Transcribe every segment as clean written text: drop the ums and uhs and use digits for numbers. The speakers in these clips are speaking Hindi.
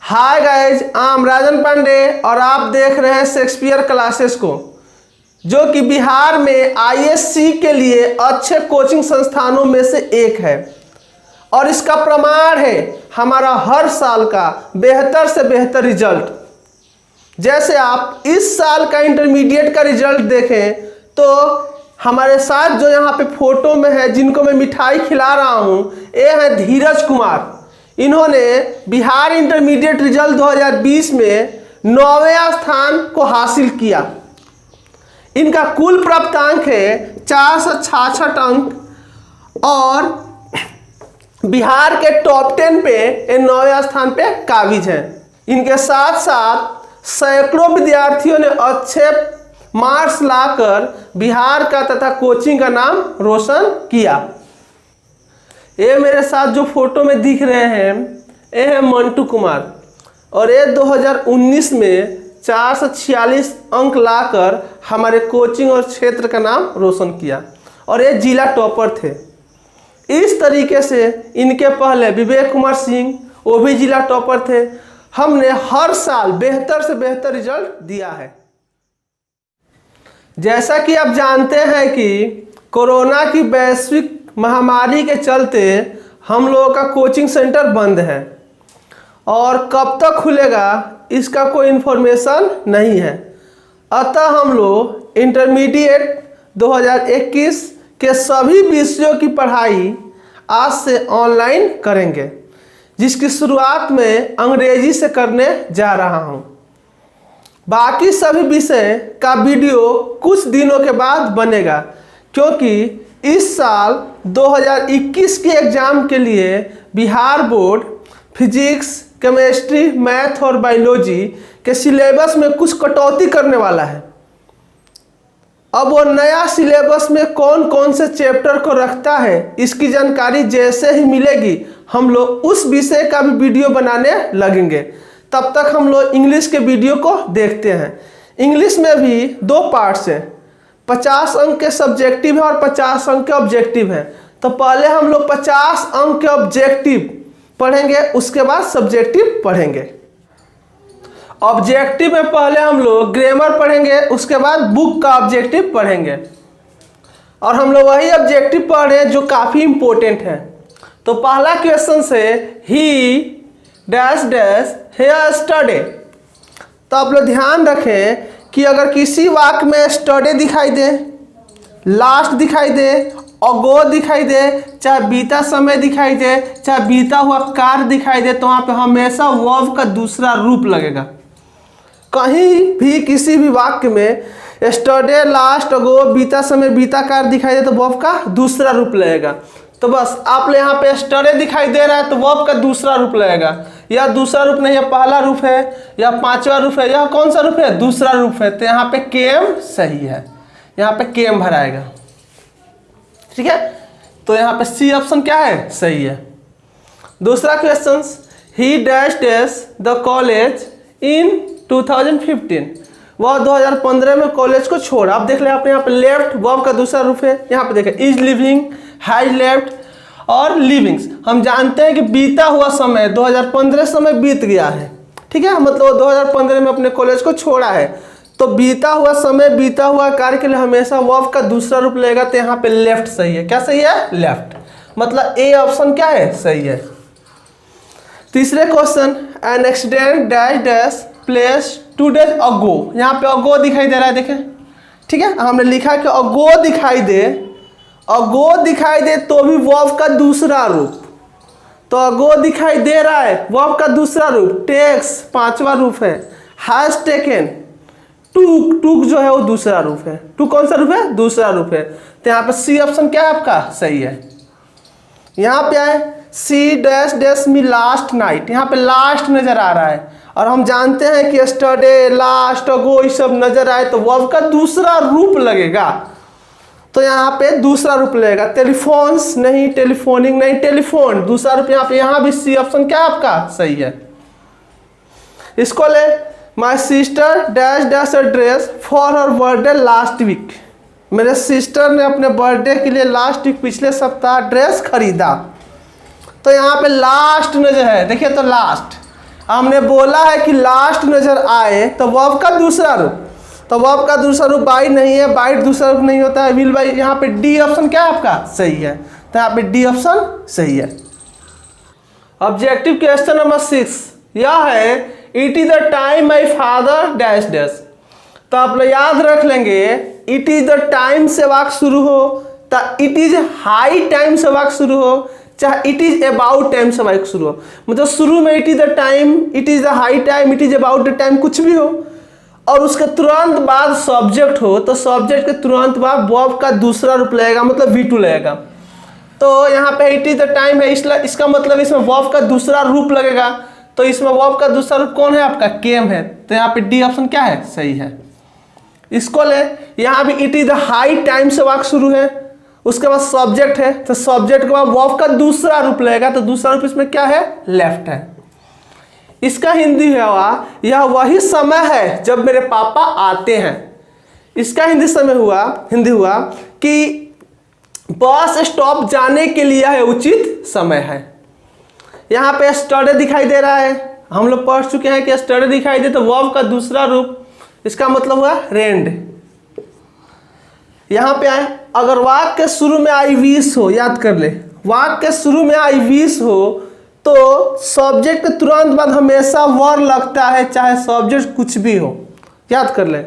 हाय गाइज, आई एम राजन पांडे और आप देख रहे हैं शेक्सपियर क्लासेस को, जो कि बिहार में आईएससी के लिए अच्छे कोचिंग संस्थानों में से एक है। और इसका प्रमाण है हमारा हर साल का बेहतर से बेहतर रिजल्ट। जैसे आप इस साल का इंटरमीडिएट का रिजल्ट देखें तो हमारे साथ जो यहाँ पे फोटो में है, जिनको मैं मिठाई खिला रहा हूँ, ये है धीरज कुमार। इन्होंने बिहार इंटरमीडिएट रिजल्ट 2020 में 9वें स्थान को हासिल किया। इनका कुल प्राप्तांक है 466 अंक और बिहार के टॉप 10 पे 9वें स्थान पे काबिज हैं। इनके साथ साथ सैकड़ों विद्यार्थियों ने अच्छे मार्क्स लाकर बिहार का तथा कोचिंग का नाम रोशन किया। ये मेरे साथ जो फोटो में दिख रहे हैं, ये है मंटू कुमार और ये 2019 में 446 अंक लाकर हमारे कोचिंग और क्षेत्र का नाम रोशन किया और ये जिला टॉपर थे। इस तरीके से इनके पहले विवेक कुमार सिंह, वो भी जिला टॉपर थे। हमने हर साल बेहतर से बेहतर रिजल्ट दिया है। जैसा कि आप जानते हैं कि कोरोना की वैश्विक महामारी के चलते हम लोगों का कोचिंग सेंटर बंद है और कब तक खुलेगा इसका कोई इन्फॉर्मेशन नहीं है। अतः हम लोग इंटरमीडिएट 2021 के सभी विषयों की पढ़ाई आज से ऑनलाइन करेंगे, जिसकी शुरुआत में अंग्रेजी से करने जा रहा हूं। बाकी सभी विषय का वीडियो कुछ दिनों के बाद बनेगा, क्योंकि इस साल 2021 के एग्ज़ाम के लिए Bihar board physics, chemistry, math और बायोलॉजी के सिलेबस में कुछ कटौती करने वाला है। अब वो नया सिलेबस में कौन कौन से चैप्टर को रखता है, इसकी जानकारी जैसे ही मिलेगी हम लोग उस विषय का भी वीडियो बनाने लगेंगे। तब तक हम लोग इंग्लिश के वीडियो को देखते हैं। इंग्लिश में भी 2 पार्ट्स हैं, 50 अंक के सब्जेक्टिव है और 50 अंक के ऑब्जेक्टिव है। तो पहले हम लोग 50 अंक के ऑब्जेक्टिव पढ़ेंगे, उसके बाद सब्जेक्टिव पढ़ेंगे। ऑब्जेक्टिव में पहले हम लोग ग्रामर पढ़ेंगे, उसके बाद बुक का ऑब्जेक्टिव पढ़ेंगे। और हम लोग वही ऑब्जेक्टिव पढ़ रहे हैं जो काफ़ी इंपॉर्टेंट है। तो पहला क्वेश्चन से ही डैश डैश हेयर स्टडी। तो आप लोग ध्यान रखें कि अगर किसी वाक्य में स्टडी दिखाई दे, लास्ट दिखाई दे, अगो दिखाई दे, चाहे बीता समय दिखाई दे, चाहे बीता हुआ कार्य दिखाई दे, तो वहाँ पे हमेशा वर्ब का दूसरा रूप लगेगा। कहीं भी किसी भी वाक्य में स्टडी, लास्ट, अगो, बीता समय, बीता कार्य दिखाई दे तो वर्ब का दूसरा रूप लगेगा। तो बस आप यहाँ पे स्टडी दिखाई दे रहा है तो वर्ब का दूसरा रूप लगेगा। या दूसरा रूप नहीं, या पहला रूप है, या 5वां रूप है, या कौन सा रूप है, दूसरा रूप है। तो यहाँ पे केम सही है, यहाँ पे केम भराएगा। ठीक है, तो यहाँ पे सी ऑप्शन क्या है, सही है। दूसरा question, he dash dash the college in 2015। वह 2015 में कॉलेज को छोड़ा। आप देख ले, आपने यहाँ पे लेफ्ट वर्ब का दूसरा रूप है। यहाँ पे देखें, इज लिविंग, हैज लेफ्ट और लिविंग्स। हम जानते हैं कि बीता हुआ समय 2015 समय बीत गया है। ठीक है, मतलब 2015 में अपने कॉलेज को छोड़ा है। तो बीता हुआ समय, बीता हुआ कार्य के लिए हमेशा वर्ब का दूसरा रूप लगेगा। तो यहाँ पे लेफ्ट सही है। क्या सही है, लेफ्ट। मतलब ए ऑप्शन क्या है, सही है। तीसरे question, an accident dash dash place 2 days अगो। यहाँ पे अगो दिखाई दे रहा है, देखें। ठीक है, हमने लिखा कि अगो दिखाई दे, अगो दिखाई दे तो भी वर्ब का दूसरा रूप। तो अगो दिखाई दे रहा है, वर्ब का दूसरा रूप टेक्स 5वां रूप है। हैज टेकन, टूक, टूक जो है वो दूसरा रूप है। टू कौन सा रूप है, दूसरा रूप है। तो यहाँ पे सी ऑप्शन क्या है आपका, सही है। यहाँ पे आए, she dash dash me last night. यहाँ पे लास्ट नजर आ रहा है और हम जानते हैं कि स्टडी, लास्ट, अगो ये सब नजर आए तो वर्ब का दूसरा रूप लगेगा। तो यहाँ पे दूसरा रूप लगेगा। टेलीफोन्स नहीं, टेलीफोनिंग नहीं, टेलीफोन दूसरा रूप यहाँ पे। यहाँ भी सी ऑप्शन क्या है आपका, सही है। इसको ले, my sister dash dash dress for her birthday last week. मेरे सिस्टर ने अपने बर्थडे के लिए लास्ट वीक, पिछले सप्ताह ड्रेस खरीदा। तो यहाँ पे लास्ट में जो है, देखिए तो लास्ट, हमने बोला है कि लास्ट नजर आए तो वर्ब का दूसरा रूप, तो वर्ब का दूसरा रूप बाई नहीं है, बाई दूसरा रूप नहीं होता है, विल बाई। यहाँ पे डी ऑप्शन क्या है आपका सही है, तो यहाँ पे डी ऑप्शन सही है। ऑब्जेक्टिव क्वेश्चन नंबर 6 यह है it is the time my father dash dash. तो आप लोग याद रख लेंगे इट इज द टाइम से वाक्य शुरू हो, तो इट इज हाई टाइम से वाक्य शुरू हो, चाहे इट इज अबाउट टाइम से वाक्य शुरू हो। मतलब शुरू में it is the time, it is the high time, it is about the time, कुछ भी हो, और उसके तुरंत बाद सब्जेक्ट हो, तो सब्जेक्ट के तुरंत बाद वर्ब का दूसरा रूप लगेगा, मतलब V2 लगेगा। तो यहाँ पे इट इज द टाइम है, इसलिए इसका मतलब इसमें वर्ब का दूसरा रूप लगेगा। तो इसमें वर्ब का दूसरा रूप कौन है आपका केम है, तो यहाँ पे डी ऑप्शन क्या है सही है। इसको ले, यहाँ भी it is the high time से वाक्य शुरू है, उसके बाद सब्जेक्ट है, तो सब्जेक्ट के बाद वर्ब का दूसरा रूप लगेगा, तो दूसरा रूप इसमें क्या है लेफ्ट है। इसका हिंदी हुआ यह वही समय है जब मेरे पापा आते हैं। इसका हिंदी हुआ कि बस स्टॉप जाने के लिए है उचित समय है। यहाँ पे स्टडे दिखाई दे रहा है, हम लोग पढ़ चुके हैं कि स्टडे दिखाई दे तो वर्ब का दूसरा रूप, इसका मतलब हुआ रेंड। यहाँ पे आए, अगर वाक्य के शुरू में आई विश हो, याद कर ले, वाक्य के शुरू में आई विश हो तो सब्जेक्ट के तुरंत बाद हमेशा वर्ब लगता है, चाहे सब्जेक्ट कुछ भी हो। याद कर ले,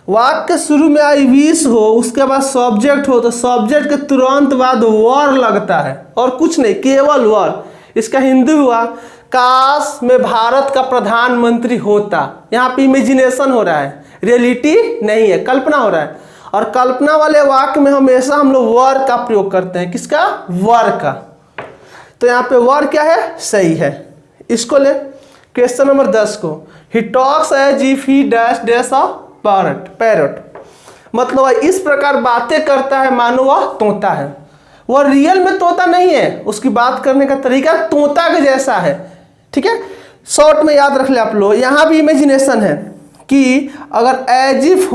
वाक्य के शुरू में आई विश हो, उसके बाद सब्जेक्ट हो, तो सब्जेक्ट के तुरंत बाद वर्ब लगता है और कुछ नहीं, केवल वर्ब। इसका हिंदी हुआ काश मैं भारत का प्रधानमंत्री होता। यहाँ पे इमेजिनेशन हो रहा है, रियलिटी नहीं है, कल्पना हो रहा है। और कल्पना वाले वाक्य में हमेशा हम लोग वर्ब का प्रयोग करते हैं, किसका वर्ब का। तो यहाँ पे वर्ब क्या है सही है। इसको ले क्वेश्चन नंबर 10 को, he talks as if he dash dash a parrot. मतलब इस प्रकार बातें करता है मानो वह तोता है। वह रियल में तोता नहीं है, उसकी बात करने का तरीका तोता के जैसा है। ठीक है, शॉर्ट में याद रख ले आप लोग। यहाँ भी इमेजिनेशन है कि अगर एज इफ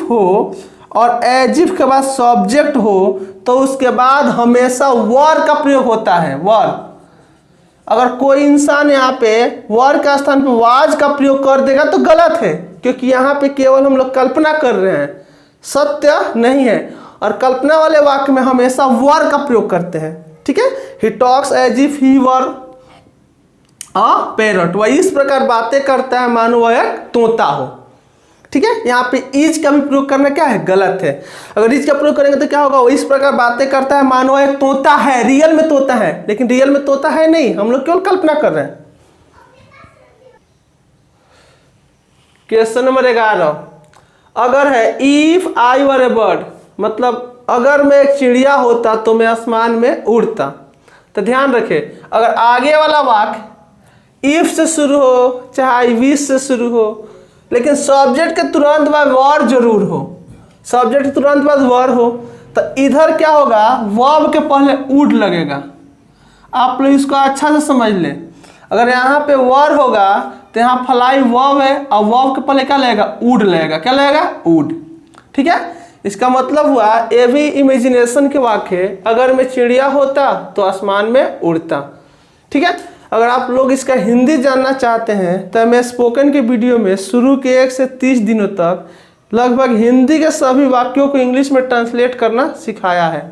हो और एज इफ के बाद सब्जेक्ट हो तो उसके बाद हमेशा वर्ब का प्रयोग होता है, वर्ब। अगर कोई इंसान यहाँ पे वर्ब का स्थान पर वाज का प्रयोग कर देगा तो गलत है, क्योंकि यहाँ पे केवल हम लोग कल्पना कर रहे हैं, सत्य नहीं है। और कल्पना वाले वाक्य में हमेशा वर्ब का प्रयोग करते हैं। ठीक है, he talks as if he were a parrot, वह इस प्रकार बातें करता है मानो वह एक तोता हो। ठीक है, यहाँ पे इज का भी प्रयोग करना क्या है गलत है। अगर इज का प्रयोग करेंगे तो क्या होगा, वो इस प्रकार बातें करता है मानो एक तोता है, रियल में तोता है, लेकिन रियल में तोता है नहीं, हम लोग केवल कल्पना कर रहे हैं। क्वेश्चन नंबर 11 अगर है if I were A bird, मतलब अगर मैं एक चिड़िया होता तो मैं आसमान में उड़ता। तो ध्यान रखे, अगर आगे वाला वाक्य इफ से शुरू हो चाहे आई विश से शुरू हो, लेकिन सब्जेक्ट के तुरंत बाद वर्ब जरूर हो, सब्जेक्ट के तुरंत बाद वर्ब हो, तो इधर क्या होगा, वर्ब के पहले वुड लगेगा। आप लोग इसको अच्छा से समझ ले। अगर यहाँ पे वर्ब होगा तो यहाँ फ्लाई वर्ब है और वर्ब के पहले क्या लगेगा, वुड लगेगा। क्या लगेगा, वुड। ठीक है, इसका मतलब हुआ ये भी इमेजिनेशन के वाक्य, अगर मैं चिड़िया होता तो आसमान में उड़ता। ठीक है, अगर आप लोग इसका हिंदी जानना चाहते हैं तो मैं स्पोकन के वीडियो में शुरू के 1 से 30 दिनों तक लगभग हिंदी के सभी वाक्यों को इंग्लिश में ट्रांसलेट करना सिखाया है।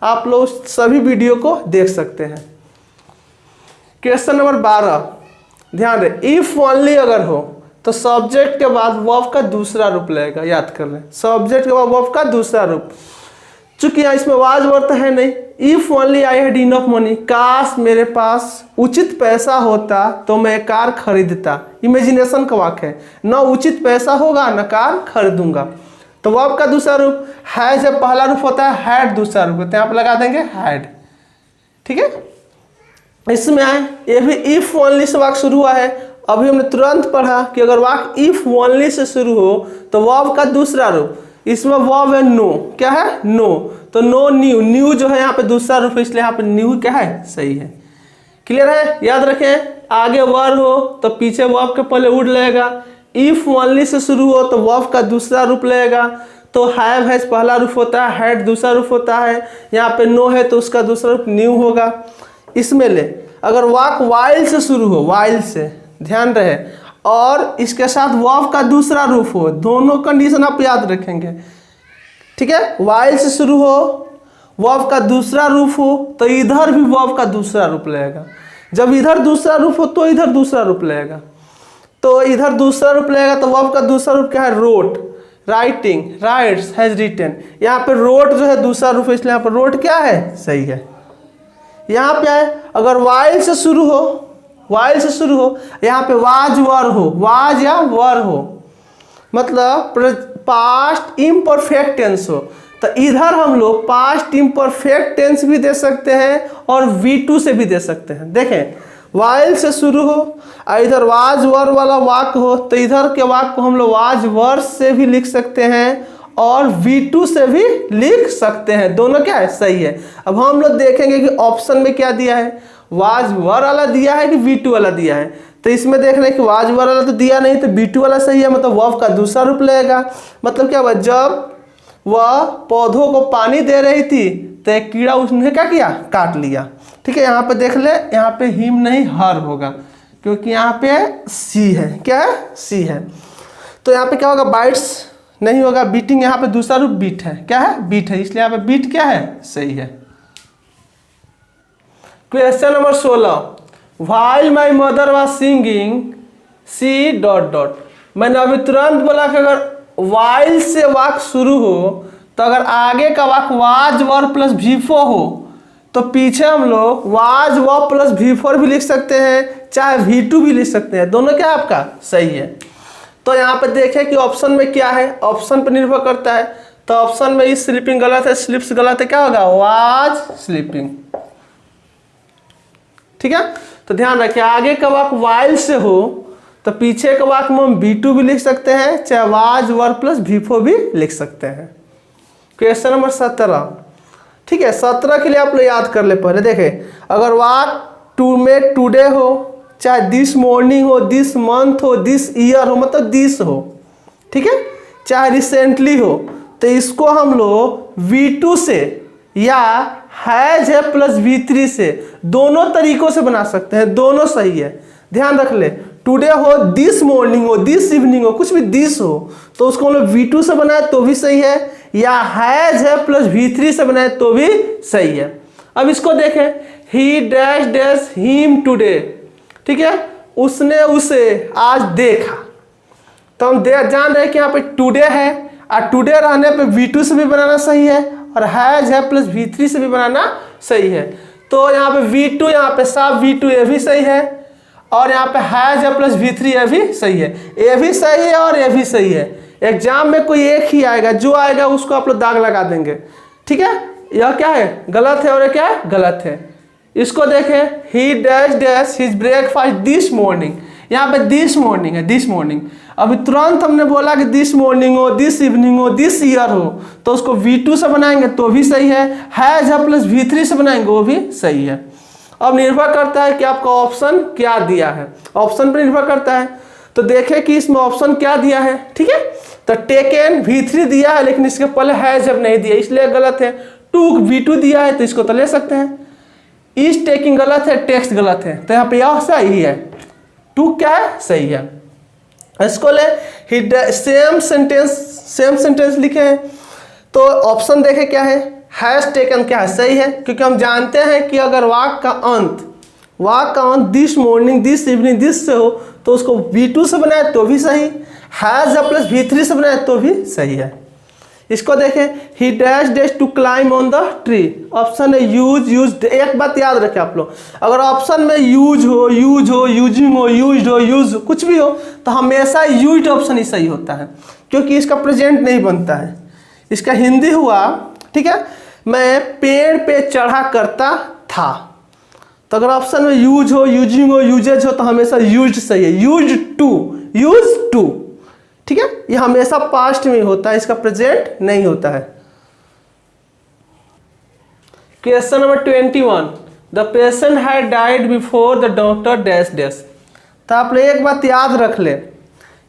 आप लोग सभी वीडियो को देख सकते हैं। क्वेश्चन नंबर 12 ध्यान रहे, इफ ओनली अगर हो तो सब्जेक्ट के बाद वर्ब का दूसरा रूप लगेगा। याद कर लें, सब्जेक्ट के बाद वर्ब का दूसरा रूप। चूंकि यहाँ इसमें वाज वर्ब है नहीं, if only I had enough money, काश मेरे पास उचित पैसा होता तो मैं कार खरीदता। इमेजिनेशन का वाक्य है, न उचित पैसा होगा न कार खरीदूंगा। तो वर्ब का दूसरा रूप है, जब पहला रूप होता है हैड दूसरा रूप होता है, यहाँ पर लगा देंगे हैड। ठीक है, इसमें आए ये भी इफ ओनली से वाक्य शुरू हुआ है। अभी हमने तुरंत पढ़ा कि अगर वाक्य इफ ओनली से शुरू हो तो वर्ब का दूसरा रूप, इसमें वर्ब है नो। क्या है, नो। तो नो न्यू, न्यू जो है यहाँ पे दूसरा रूप, इसलिए यहाँ पे न्यू क्या है सही है। क्लियर है, याद रखें, आगे वर्ब हो तो पीछे वर्ब के पहले वुड लगेगा। इफ ओनली से शुरू हो तो वर्ब का दूसरा रूप लगेगा। तो हैव है पहला रूप होता है, हैड दूसरा रूप होता है, यहाँ पे नो है तो उसका दूसरा रूप न्यू होगा। इसमें ले, अगर वाक वाइल से शुरू हो, वाइल से ध्यान रहे, और इसके साथ वर्ब का दूसरा रूप हो, दोनों कंडीशन आप याद रखेंगे, ठीक है। वाइल से शुरू हो, वर्ब का दूसरा रूप हो, तो इधर भी वर्ब का दूसरा रूप लेगा। जब इधर दूसरा रूप हो तो इधर दूसरा रूप लेगा, तो इधर दूसरा रूप लेगा, तो वर्ब का दूसरा रूप क्या है, wrote, writing, writes, has written. यहाँ पे रोट जो है दूसरा रूप है, इसलिए यहाँ पर रोट क्या है, सही है। यहाँ पे है अगर वाइल से शुरू हो, वाइल से शुरू हो, यहाँ पे वाज वर हो, वाज या वर हो, मतलब पास्ट इम्परफेक्ट टेंस हो, तो इधर हम लोग पास्ट इम्परफेक्ट टेंस भी दे सकते हैं और V2 से भी दे सकते हैं। देखें, वाइल से शुरू हो और इधर वाज वर वाला वाक्य हो, तो इधर के वाक्य को हम लोग वाज वर से भी लिख सकते हैं और V2 से भी लिख सकते हैं, दोनों क्या है, सही है। अब हम लोग देखेंगे कि ऑप्शन में क्या दिया है, वाज वर वाला दिया है कि V2 वाला दिया है। तो इसमें देख रहे हैं कि वाज वर वाला तो दिया नहीं, तो V2 वाला सही है, मतलब वर्ब का दूसरा रूप लगेगा। मतलब क्या हुआ, जब वह पौधों को पानी दे रही थी तो एक कीड़ा उसने क्या किया, काट लिया। ठीक है, यहाँ पे देख ले, यहाँ पे हिम नहीं हर होगा, क्योंकि यहाँ पे सी है, क्या है, सी है। तो यहाँ पे क्या होगा, बाइट्स नहीं होगा, बीटिंग, यहाँ पे दूसरा रूप बीट है, क्या है, बीट है, इसलिए यहाँ पे बीट क्या है, सही है। Question number 16, while my mother was singing she dot dot. मैंने अभी तुरंत बोला कि अगर वाइल से वाक्य शुरू हो, तो अगर आगे का वाक्य वाज वर प्लस V4 हो, तो पीछे हम लोग वाज वर प्लस V4 भी लिख सकते हैं, चाहे V2 भी लिख सकते हैं, दोनों क्या है आपका, सही है। तो यहाँ पे देखें कि ऑप्शन में क्या है, ऑप्शन पर निर्भर करता है। तो ऑप्शन में इस स्लीपिंग गलत है, स्लिप्स गलत है, क्या होगा, वाज स्लीपिंग। ठीक है, तो ध्यान रखिए, आगे का वाक्य वाइल से हो तो पीछे का वाक्य में हम V2 भी लिख सकते हैं, चाहे वाज वर प्लस V4 भी लिख सकते हैं। क्वेश्चन नंबर 17, ठीक है, 17 के लिए आप लोग याद कर ले पहले। देखें, अगर वाक्य टू में टुडे हो, चाहे दिस मॉर्निंग हो, दिस मंथ हो, दिस ईयर हो, मतलब दिस हो, ठीक है, चाहे रिसेंटली हो, तो इसको हम लोग V2 से या हैज है प्लस V3 से, दोनों तरीकों से बना सकते हैं, दोनों सही है। ध्यान रख ले, टुडे हो, दिस मॉर्निंग हो, दिस इवनिंग हो, कुछ भी दिस हो, तो उसको हम लोग V2 से बनाए तो भी सही है, या हैज है प्लस V3 से बनाए तो भी सही है। अब इसको देखें, he dash dash him today, ठीक है, उसने उसे आज देखा, तो हम जान रहे हैं कि यहाँ पे टुडे है, और टुडे रहने पे V2 से भी बनाना सही है, और हैज है प्लस V3 से भी बनाना सही है। तो यहाँ पे V2, यहाँ पे साफ V2, ये भी सही है, और यहाँ पे हैज है प्लस V3, ये भी सही है, ये भी सही है और ये भी सही है। एग्जाम में कोई एक ही आएगा, जो आएगा उसको आप लोग दाग लगा देंगे। ठीक है, यह क्या है, गलत है, और ये क्या है, गलत है। इसको देखें, he dash dash his breakfast this morning, यहाँ पे दिस मॉर्निंग है, दिस मॉर्निंग। अभी तुरंत हमने बोला कि दिस मॉर्निंग हो, दिस इवनिंग हो, दिस ईयर हो, तो उसको V2 से बनाएंगे तो भी सही है, हैज है प्लस V3 से बनाएंगे वो भी सही है। अब निर्भर करता है कि आपका ऑप्शन क्या दिया है, ऑप्शन पर निर्भर करता है। तो देखें कि इसमें ऑप्शन क्या दिया है, ठीक है, तो टेकन V3 दिया है, लेकिन इसके पहले हैज अब नहीं दिया, इसलिए गलत है। टूक V2 दिया है, तो इसको तो ले सकते हैं। इज टेकिंग गलत है, टेक्स्ट गलत है, तो यहाँ पे यह सही है, टूक क्या है, सही है। इसको ले, सेम सेंटेंस लिखे हैं, तो ऑप्शन देखे क्या है, हैज टेकन क्या है, सही है, क्योंकि हम जानते हैं कि अगर वाक्य का अंत this morning, this evening, this से हो, तो उसको V2 से बनाए तो भी सही, हैज प्लस V3 से बनाए तो भी सही है। इसको देखें, he dash dash to climb on the tree, option है यूज। एक बात याद रखें आप लोग, अगर ऑप्शन में यूज हो, यूजिंग हो, यूज कुछ भी हो, तो हमेशा यूज्ड ऑप्शन ही सही होता है, क्योंकि इसका प्रेजेंट नहीं बनता है। इसका हिंदी हुआ, ठीक है, मैं पेड़ पे चढ़ा करता था, तो अगर ऑप्शन में यूज हो, यूजिंग हो, यूजेज हो, तो हमेशा यूज्ड सही है, यूज टू, ठीक है, ये हमेशा पास्ट में होता है, इसका प्रेजेंट नहीं होता है। Question number 21, the patient had died before the doctor dash dash. तो आप लोग एक बात याद रख ले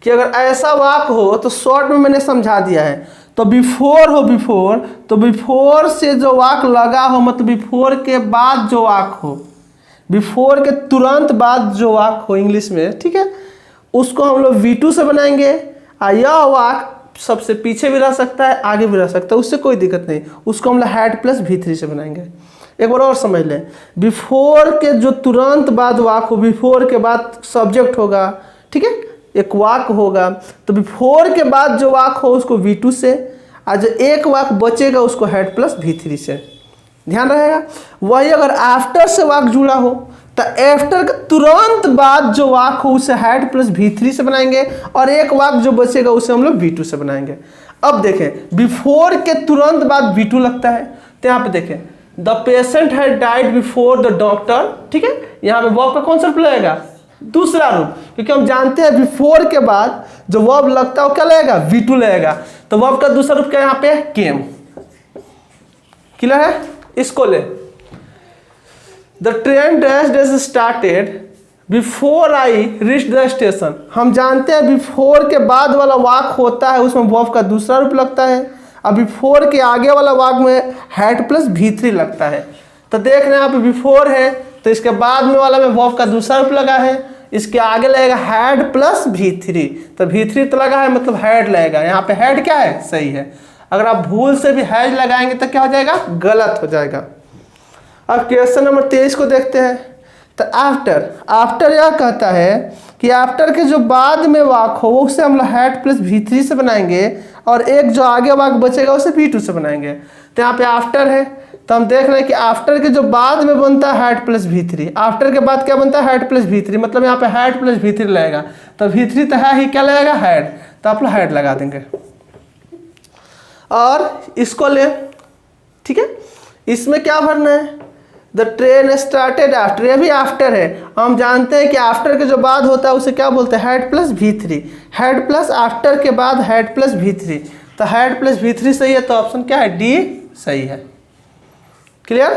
कि अगर ऐसा वाक्य हो तो शॉर्ट में मैंने समझा दिया है, तो बिफोर हो, बिफोर, तो बिफोर से जो वाक्य लगा हो, मतलब बिफोर के बाद जो वाक्य हो, बिफोर के तुरंत बाद जो वाक हो इंग्लिश में, ठीक है, उसको हम लोग V2 से बनाएंगे। और यह वाक सबसे पीछे भी रह सकता है, आगे भी रह सकता है, उससे कोई दिक्कत नहीं, उसको हम लोग हैड प्लस V3 से बनाएंगे। एक बार और समझ लें, बिफोर के जो तुरंत बाद वाक हो, बिफोर के बाद सब्जेक्ट होगा, ठीक है, एक वाक होगा, तो बिफोर के बाद जो वाक हो उसको V2 से, और जो एक वाक बचेगा उसको हैड प्लस V3 से। ध्यान रहेगा। वही अगर आफ्टर से वाक जुड़ा हो तो आफ्टर के तुरंत बाद जो वाक हो उसे हैड प्लस V3 से बनाएंगे, और एक वाक जो बचेगा उसे हम लोग V2 से बनाएंगे। अब देखें, बिफोर के तुरंत बाद V2 लगता है, तो यहाँ पे देखें, the patient had died before the doctor, ठीक है, यहाँ पे वर्ब का कौन सा रूप लगेगा? दूसरा रूप, क्योंकि हम जानते हैं बिफोर के बाद जो वर्ब लगता है वो क्या लगेगा? V2 लगेगा। तो वर्ब का दूसरा रूप क्या यहाँ पे? केम। क्लियर है? इसको ले, the train dash started before I reach the station. हम जानते हैं बिफोर के बाद वाला वाक होता है उसमें वर्ब का दूसरा रूप लगता है, और बिफोर के आगे वाला वाक में हैड प्लस V3 लगता है। तो देख रहे हैं यहाँ पे बिफोर है तो इसके बाद में वाला में वर्ब का दूसरा रूप लगा है, इसके आगे लगेगा हैड प्लस V3, तो V3 तो लगा है मतलब हैड लगेगा। यहाँ पे हैड क्या है? सही है। अगर आप भूल से भी हैड लगाएंगे तो क्या हो जाएगा? गलत हो जाएगा। अब क्वेश्चन नंबर 23 को देखते हैं। तो आफ्टर यह कहता है कि आफ्टर के जो बाद में वाक हो उसे हम लोग हैड प्लस V3 से बनाएंगे, और एक जो आगे वाक बचेगा उसे V2 से बनाएंगे। तो यहाँ पे आफ्टर है, तो हम देख रहे हैं कि आफ्टर के जो बाद में बनता है हैड प्लस V3, आफ्टर के बाद क्या बनता है? हैड प्लस V3, मतलब यहाँ पे हैड प्लस V3 लगेगा। तो V3 तो है ही, क्या लगेगा? हैड, तो आप लोग हैड लगा देंगे। और इसको ले, ठीक है, इसमें क्या भरना है? द ट्रेन स्टार्टेड आफ्टर, ये भी आफ्टर है। हम जानते हैं कि आफ्टर के जो बाद होता है उसे क्या बोलते हैं? Had plus V3, had plus after के बाद हैड प्लस V3, तो हैड प्लस V3 सही है, तो ऑप्शन क्या है? डी सही है। क्लियर?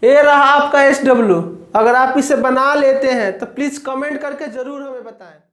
ये रहा आपका SW। अगर आप इसे बना लेते हैं तो प्लीज कमेंट करके जरूर हमें बताएं।